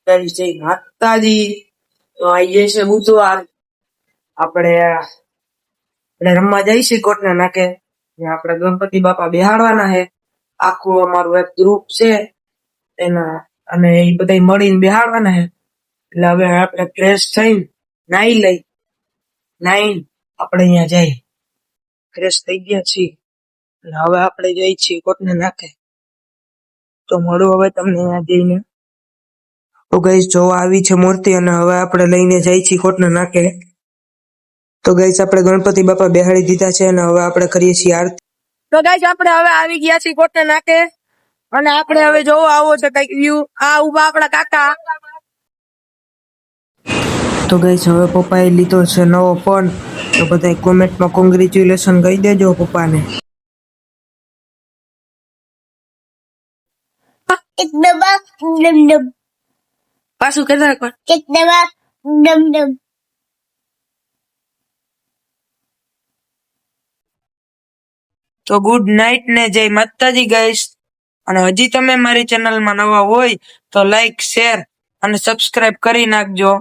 જય માતાજી. તો આઈ જાય છે બુધવાર. આપણે રમવા જઈશું કોટના નાકે. આપણે ગણપતિ બાપા બેહાડવાના છે. આખું અમારું એક ગ્રુપ છે એના, અને એ બધા મળીને બેહાડવાના છે. એટલે હવે આપણે ફ્રેશ થઈને નાઈ આપણે અહીંયા જઈ ફ્રેશ થઈ ગયા છીએ. એટલે હવે આપણે જઈ છીએ કોટના નાકે. તો મળું હવે તમને અહીંયા જઈને. તો ગાઈસ જોવા આવી છે મૂર્તિ, અને હવે આપણે લઈને જઈ છીએ કોટના નાકે. તો ગાઈસ આપણે ગણપતિ બાપા બેહાડી દીધા છે, અને હવે આપણે કરીએ છીએ આરતી. તો ગાઈસ આપણે હવે આવી ગયા છીએ કોટના નાકે, અને આપણે હવે જોવા આવો છે કઈક વ્યૂ. આ ઉભા આપણા કાકા. તો ગાઈસ હવે પપ્પાએ લીધો છે નવો ફોન. તો બધા કોમેન્ટમાં કોંગ્રેચ્યુલેશન કહી દેજો પપ્પાને. એક ડબ્બા ડમ ડમ. પાછું કહેતા એકવાર. એક ડબ્બા ડમ ડમ. તો ગુડ નાઇટ ને જય માતાજી ગાઈસ. અને હજી તમે મારી ચેનલમાં નવા હોય તો લાઈક, શેર અને સબસ્ક્રાઇબ કરી નાખજો.